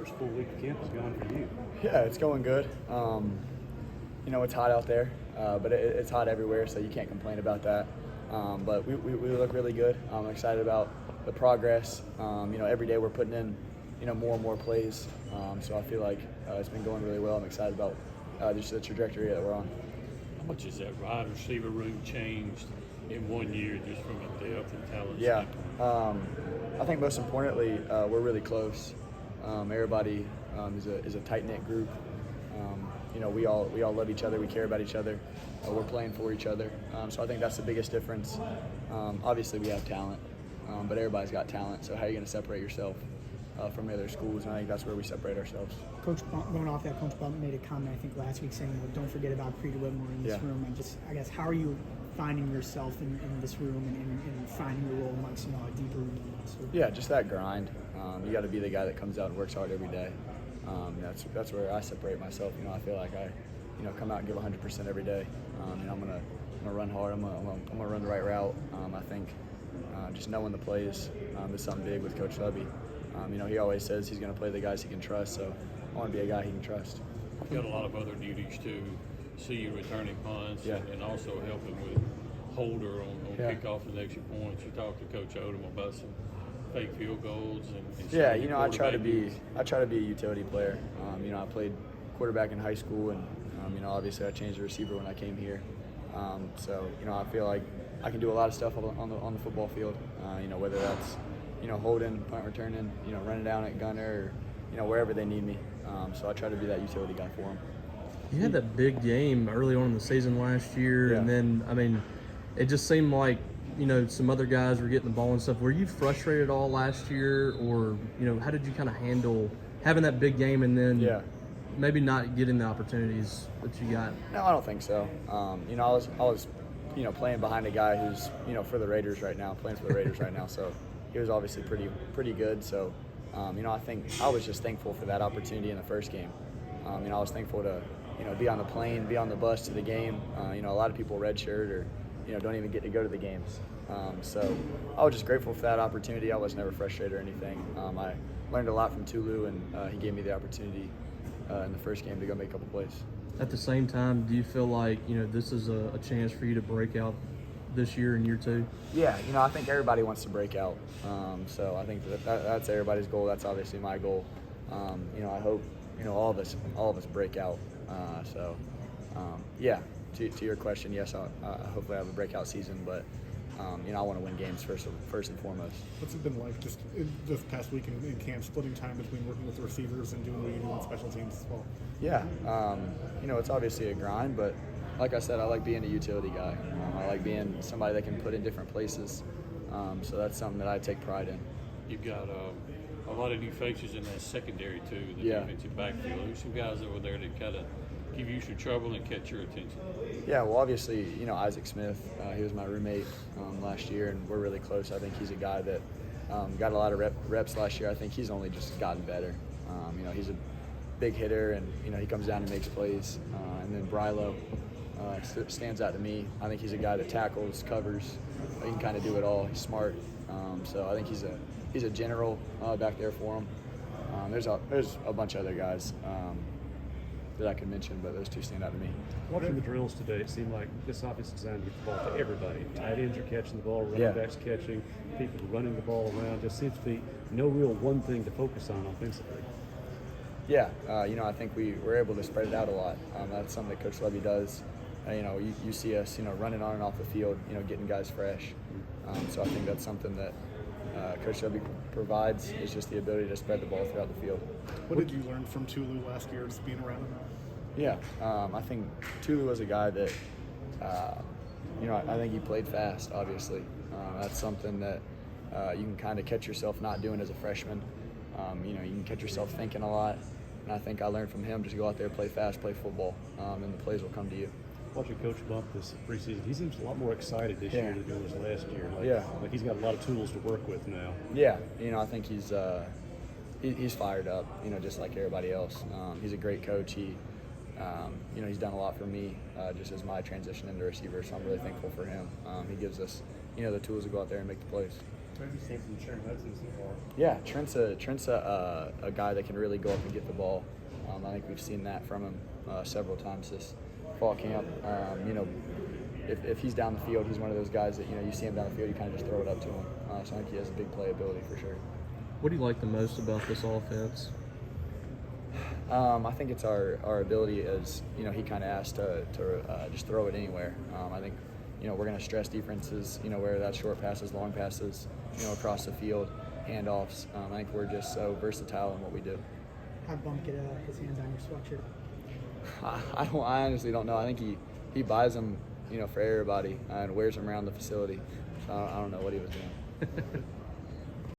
First full week of camp is gone for you. Yeah, it's going good. It's hot out there, but it's hot everywhere, so you can't complain about that. But we look really good. I'm excited about the progress. Every day we're putting in, more and more plays. So I feel like it's been going really well. I'm excited about just the trajectory that we're on. How much has that wide receiver room changed in 1 year just from a depth and talent Yeah, standpoint? I think most importantly, we're really close. Everybody is a tight-knit group. We all love each other. We care about each other. We're playing for each other. So I think that's the biggest difference. Obviously, we have talent, but everybody's got talent. So how are you going to separate yourself from the other schools? And I think that's where we separate ourselves. Coach, going off that, Coach Bump made a comment, I think, last week saying, well, don't forget about Whittemore in this room. And I guess, how are you finding yourself in this room and finding your role amongst, a deeper room than this? Yeah, just that grind. You got to be the guy that comes out and works hard every day. That's where I separate myself. I feel like I, come out and give 100% every day. I'm gonna run hard. I'm gonna run the right route. I think just knowing the plays is something big with Coach Levy. He always says he's gonna play the guys he can trust. So I want to be a guy he can trust. You've got a lot of other duties too. See you returning punts and also helping with holder on kickoff and extra points. You talked to Coach Odom about some fake field goals and I try to be a utility player. I played quarterback in high school, and obviously I changed the receiver when I came here. So I feel like I can do a lot of stuff on the football field. Whether that's holding, punt returning, running down at gunner, or wherever they need me. So I try to be that utility guy for them. You had that big game early on in the season last year, and then it just seemed like some other guys were getting the ball and stuff. Were you frustrated at all last year, or how did you kind of handle having that big game and then maybe not getting the opportunities that you got? No, I don't think so. I was playing behind a guy who's for the Raiders right now, playing for the Raiders right now. So he was obviously pretty good. So I think I was just thankful for that opportunity in the first game. I was thankful to be on the plane, be on the bus to the game. A lot of people redshirt or don't even get to go to the games. So I was just grateful for that opportunity. I was never frustrated or anything. I learned a lot from Tulu, and he gave me the opportunity in the first game to go make a couple plays. At the same time, do you feel like this is a chance for you to break out this year in year two? Yeah, I think everybody wants to break out. So I think that's everybody's goal. That's obviously my goal. I hope all of us break out. To your question, yes, hopefully I have a breakout season, but I want to win games first and foremost. What's it been like just this past week in camp, splitting time between working with the receivers and doing what you do on special teams as well? Yeah, it's obviously a grind, but like I said, I like being a utility guy. I like being somebody that can put in different places. So that's something that I take pride in. You've got a lot of new faces in that secondary too, the defensive backfield. There's some guys over there that kind of give you some trouble and catch your attention. Yeah, well, obviously, Isaac Smith, he was my roommate last year, and we're really close. I think he's a guy that got a lot of reps last year. I think he's only just gotten better. He's a big hitter, and, he comes down and makes plays. And then Brylo stands out to me. I think he's a guy that tackles, covers. He can kind of do it all. He's smart. So I think he's a general back there for him. There's a bunch of other guys that I can mention, but those two stand out to me. Watching the drills today, it seemed like this offense is designed to get the ball to everybody. Tight ends are catching the ball, running backs catching, people running the ball around. Just seems to be no real one thing to focus on offensively. Yeah, I think we were able to spread it out a lot. That's something that Coach Levy does. You see us, running on and off the field, getting guys fresh. So I think that's something that Coach Levy provides, is just the ability to spread the ball throughout the field. What did you learn from Tulu last year, just being around him? Yeah, I think Tulu was a guy that, I think he played fast, obviously. That's something that you can kind of catch yourself not doing as a freshman. You can catch yourself thinking a lot. And I think I learned from him, just go out there, play fast, play football, and the plays will come to you. Watching Coach Bump this preseason, he seems a lot more excited this year than he was last year. Like he's got a lot of tools to work with now. Yeah, I think he's fired up, just like everybody else. He's a great coach. He's done a lot for me just as my transition into receiver, so I'm really thankful for him. He gives us, the tools to go out there and make the plays. What have you seen from Trent Hudson so far? Yeah, Trent's a guy that can really go up and get the ball. I think we've seen that from him several times this fall camp. You know, if he's down the field, he's one of those guys that, you know, you see him down the field, you kind of just throw it up to him. So I think he has a big playability for sure. What do you like the most about this offense? I think it's our ability, as you know, he kind of asked to just throw it anywhere. I think, you know, we're going to stress defenses, you know, whether that's short passes, long passes, you know, across the field, handoffs. I think we're just so versatile in what we do. How'd Bump get his hands on your sweatshirt? I honestly don't know. I think he buys them, you know, for everybody and wears them around the facility. So I don't know what he was doing.